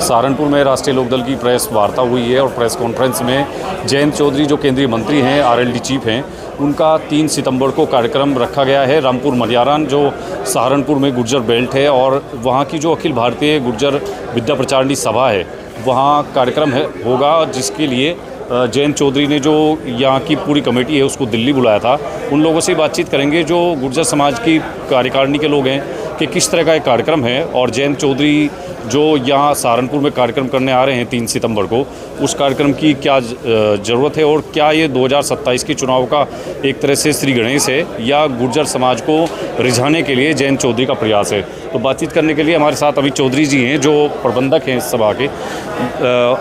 सहारनपुर में राष्ट्रीय लोकदल की प्रेस वार्ता हुई है और प्रेस कॉन्फ्रेंस में जयंत चौधरी जो केंद्रीय मंत्री हैं, आरएलडी चीफ हैं, उनका 3 सितंबर को कार्यक्रम रखा गया है। रामपुर मलियारान जो सहारनपुर में गुर्जर बेल्ट है और वहाँ की जो अखिल भारतीय गुर्जर विद्या प्रचारिणी सभा है, वहाँ कार्यक्रम होगा, जिसके लिए जयंत चौधरी ने जो यहाँ की पूरी कमेटी है उसको दिल्ली बुलाया था। उन लोगों से बातचीत करेंगे जो गुर्जर समाज की कार्यकारिणी के लोग हैं कि किस तरह का एक कार्यक्रम है, और जयंत चौधरी जो यहाँ सहारनपुर में कार्यक्रम करने आ रहे हैं 3 सितंबर को, उस कार्यक्रम की क्या ज़रूरत है और क्या ये 2027 के चुनाव का एक तरह से श्री गणेश है या गुर्जर समाज को रिझाने के लिए जयंत चौधरी का प्रयास है। तो बातचीत करने के लिए हमारे साथ अमित चौधरी जी हैं जो प्रबंधक हैं इस सभा के।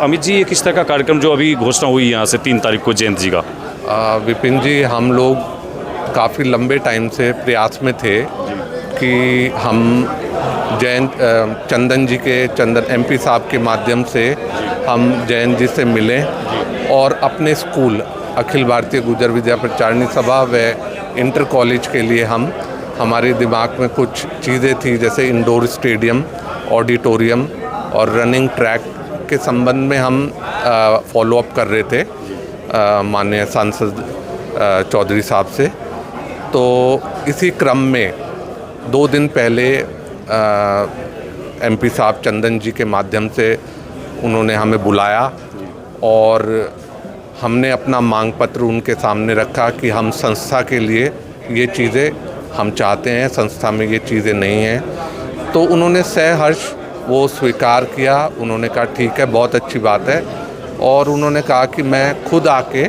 अमित जी, ये किस तरह का कार्यक्रम जो अभी घोषणा हुई यहाँ से 3 तारीख को जयंत जी का? विपिन जी, हम लोग काफ़ी लंबे टाइम से प्रयास में थे कि हम चंदन जी के एमपी साहब के माध्यम से हम जयंत जी से मिलें और अपने स्कूल अखिल भारतीय गुर्जर विद्या प्रचारिणी सभा व इंटर कॉलेज के लिए हमारे दिमाग में कुछ चीज़ें थी, जैसे इंडोर स्टेडियम, ऑडिटोरियम और रनिंग ट्रैक के संबंध में हम फॉलोअप कर रहे थे माननीय सांसद चौधरी साहब से। तो इसी क्रम में 2 दिन पहले एमपी साहब चंदन जी के माध्यम से उन्होंने हमें बुलाया और हमने अपना मांग पत्र उनके सामने रखा कि हम संस्था के लिए ये चीज़ें हम चाहते हैं, संस्था में ये चीज़ें नहीं हैं। तो उन्होंने सहर्ष वो स्वीकार किया। उन्होंने कहा ठीक है, बहुत अच्छी बात है, और उन्होंने कहा कि मैं खुद आके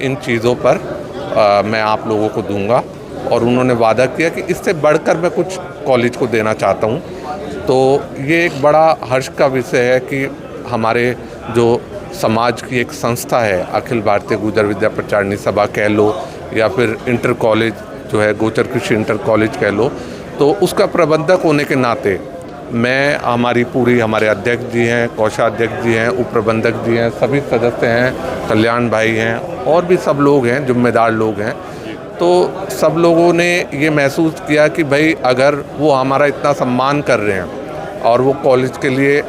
इन चीज़ों पर मैं आप लोगों को दूंगा, और उन्होंने वादा किया कि इससे बढ़कर मैं कुछ कॉलेज को देना चाहता हूँ। तो ये एक बड़ा हर्ष का विषय है कि हमारे जो समाज की एक संस्था है, अखिल भारतीय गुर्जर विद्या प्रचारिणी सभा कह लो या फिर इंटर कॉलेज जो है गोचर कृषि इंटर कॉलेज कह लो, तो उसका प्रबंधक होने के नाते मैं, हमारे अध्यक्ष जी हैं, कोषाध्यक्ष जी हैं, उप प्रबंधक जी हैं, सभी सदस्य हैं, कल्याण भाई हैं और भी सब लोग हैं, जिम्मेदार लोग हैं। तो सब लोगों ने ये महसूस किया कि भाई अगर वो हमारा इतना सम्मान कर रहे हैं और वो कॉलेज के लिए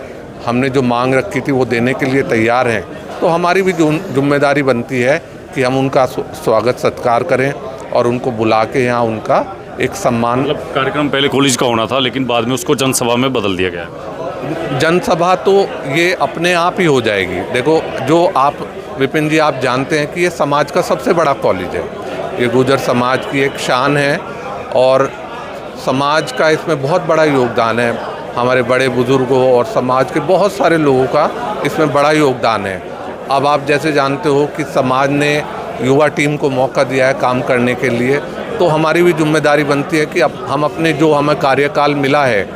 हमने जो मांग रखी थी वो देने के लिए तैयार हैं, तो हमारी भी जिम्मेदारी बनती है कि हम उनका स्वागत सत्कार करें और उनको बुला के यहाँ उनका एक सम्मान। मतलब कार्यक्रम पहले कॉलेज का होना था लेकिन बाद में उसको जनसभा में बदल दिया गया। जनसभा तो ये अपने आप ही हो जाएगी। देखो, जो आप विपिन जी आप जानते हैं कि ये समाज का सबसे बड़ा कॉलेज है, ये गुर्जर समाज की एक शान है और समाज का इसमें बहुत बड़ा योगदान है। हमारे बड़े बुजुर्गों और समाज के बहुत सारे लोगों का इसमें बड़ा योगदान है। अब आप जैसे जानते हो कि समाज ने युवा टीम को मौका दिया है काम करने के लिए, तो हमारी भी जिम्मेदारी बनती है कि अब हम अपने जो हमें कार्यकाल मिला है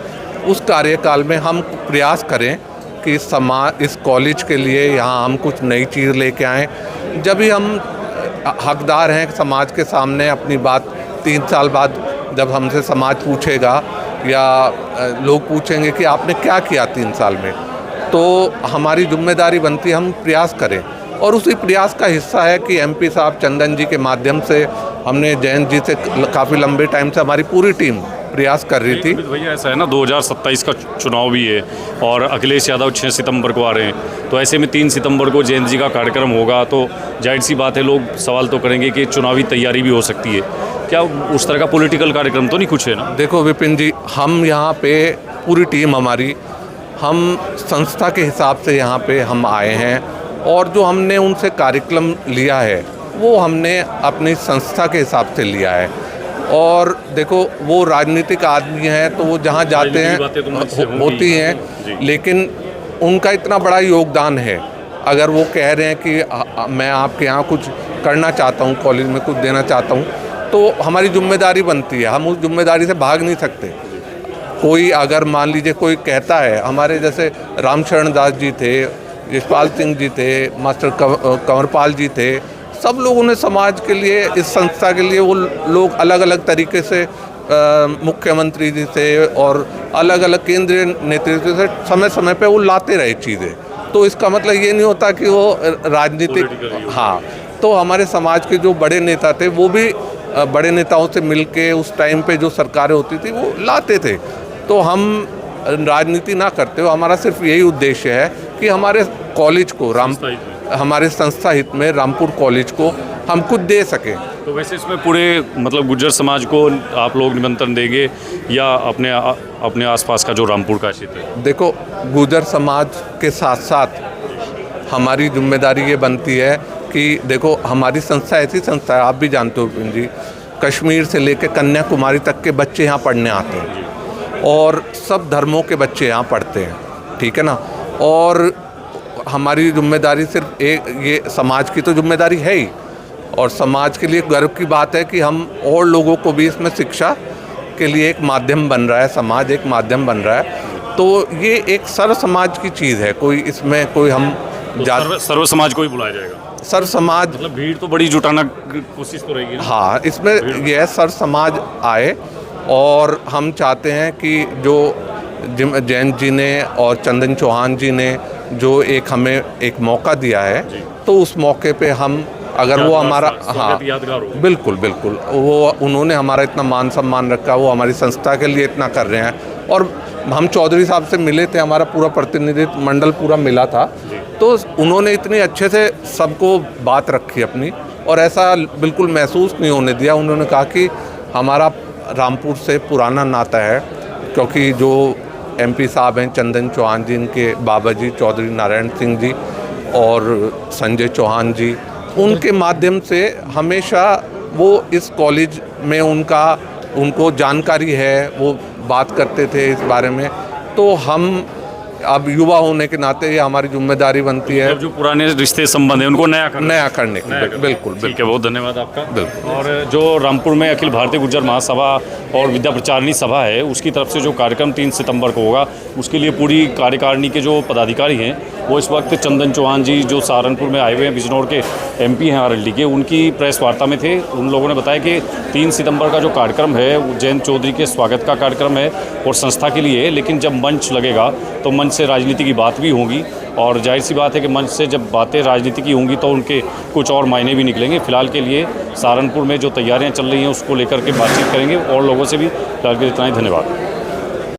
उस कार्यकाल में हम प्रयास करें कि इस कॉलेज के लिए यहाँ हम कुछ नई चीज़ लेके आएँ। जब भी हम हकदार हैं समाज के सामने अपनी बात, 3 साल बाद जब हमसे समाज पूछेगा या लोग पूछेंगे कि आपने क्या किया 3 साल में, तो हमारी जिम्मेदारी बनती है हम प्रयास करें। और उसी प्रयास का हिस्सा है कि एमपी साहब चंदन जी के माध्यम से हमने जयंत जी से काफ़ी लंबे टाइम से हमारी पूरी टीम प्रयास कर रही थी। भैया ऐसा है ना, 2027 का चुनाव भी है और अखिलेश यादव 6 सितंबर को आ रहे हैं, तो ऐसे में 3 सितंबर को जयंत जी का कार्यक्रम होगा, तो जाहिर सी बात है लोग सवाल तो करेंगे कि चुनावी तैयारी भी हो सकती है। क्या उस तरह का पॉलिटिकल कार्यक्रम तो नहीं कुछ है ना? देखो विपिन जी, हम यहाँ पे पूरी टीम हमारी, हम संस्था के हिसाब से यहाँ पे हम आए हैं और जो हमने उनसे कार्यक्रम लिया है वो हमने अपनी संस्था के हिसाब से लिया है। और देखो, वो राजनीतिक आदमी हैं तो वो जहाँ जाते हैं होती हैं, लेकिन उनका इतना बड़ा योगदान है। अगर वो कह रहे हैं कि मैं आपके यहाँ कुछ करना चाहता हूँ, कॉलेज में कुछ देना चाहता हूँ, तो हमारी जिम्मेदारी बनती है, हम उस जिम्मेदारी से भाग नहीं सकते। कोई अगर मान लीजिए कोई कहता है, हमारे जैसे रामशरण दास जी थे, यशपाल सिंह जी थे, मास्टर कंवरपाल जी थे, सब लोगों ने समाज के लिए, इस संस्था के लिए, वो लोग अलग अलग तरीके से मुख्यमंत्री जी से और अलग अलग केंद्रीय नेतृत्व से समय समय पे वो लाते रहे चीज़ें। तो इसका मतलब ये नहीं होता कि वो राजनीतिक, हाँ, तो हमारे समाज के जो बड़े नेता थे वो भी बड़े नेताओं से मिलके उस टाइम पे जो सरकारें होती थी वो लाते थे। तो हम राजनीति ना करते हुए हमारा सिर्फ यही उद्देश्य है कि हमारे कॉलेज को हमारे संस्था हित में रामपुर कॉलेज को हम कुछ दे सकें। तो वैसे इसमें पूरे मतलब गुर्जर समाज को आप लोग निमंत्रण देंगे या अपने आसपास का जो रामपुर का क्षेत्र है? देखो, गुर्जर समाज के साथ साथ हमारी जिम्मेदारी ये बनती है कि देखो, हमारी संस्था ऐसी संस्था है, आप भी जानते हो जी, कश्मीर से लेकर कन्याकुमारी तक के बच्चे यहाँ पढ़ने आते हैं और सब धर्मों के बच्चे यहाँ पढ़ते हैं, ठीक है ना। और हमारी जिम्मेदारी सिर्फ एक, ये समाज की तो जिम्मेदारी है ही, और समाज के लिए गर्व की बात है कि हम और लोगों को भी इसमें शिक्षा के लिए एक माध्यम बन रहा है, समाज एक माध्यम बन रहा है। तो ये एक सर्व समाज की चीज़ है, कोई इसमें कोई हम सर्व समाज को ही बुलाया जाएगा? सर्व समाज, मतलब भीड़ तो बड़ी जुटाना कोशिश तो रहेगी ना? हाँ, इसमें यह सर्व समाज आए और हम चाहते हैं कि जो जयंत जी ने और चंदन चौहान जी ने जो एक हमें एक मौका दिया है, तो उस मौके पे हम अगर वो हमारा, हाँ बिल्कुल बिल्कुल, वो उन्होंने हमारा इतना मान सम्मान रखा, वो हमारी संस्था के लिए इतना कर रहे हैं। और हम चौधरी साहब से मिले थे, हमारा पूरा प्रतिनिधित्व मंडल पूरा मिला था, तो उन्होंने इतने अच्छे से सबको बात रखी अपनी, और ऐसा बिल्कुल महसूस नहीं होने दिया। उन्होंने कहा कि हमारा रामपुर से पुराना नाता है, क्योंकि जो MP साहब हैं चंदन चौहान जी, इनके बाबा जी चौधरी नारायण सिंह जी और संजय चौहान जी, उनके माध्यम से हमेशा वो इस कॉलेज में उनको जानकारी है, वो बात करते थे इस बारे में। तो हम अब युवा होने के नाते ये हमारी जिम्मेदारी बनती है, जो पुराने रिश्ते संबंध हैं उनको नया करने की। बिल्कुल, ठीक है, बहुत धन्यवाद आपका। बिल्कुल। और जो रामपुर में अखिल भारतीय गुर्जर महासभा और विद्या प्रचारिणी सभा है, उसकी तरफ से जो कार्यक्रम 3 सितंबर को होगा, उसके लिए पूरी कार्यकारिणी के जो पदाधिकारी हैं वो इस वक्त चंदन चौहान जी जो सहारनपुर में आए हुए हैं, बिजनौर के MP हैं RLD के, उनकी प्रेस वार्ता में थे। उन लोगों ने बताया कि 3 सितंबर का जो कार्यक्रम है वो जयंत चौधरी के स्वागत का कार्यक्रम है और संस्था के लिए, लेकिन जब मंच लगेगा तो मंच से राजनीति की बात भी होगी, और जाहिर सी बात है कि मंच से जब बातें राजनीति की होंगी तो उनके कुछ और मायने भी निकलेंगे। फिलहाल के लिए सहारनपुर में जो तैयारियां चल रही हैं उसको लेकर के बातचीत करेंगे और लोगों से भी। फिलहाल के लिए इतना ही, धन्यवाद।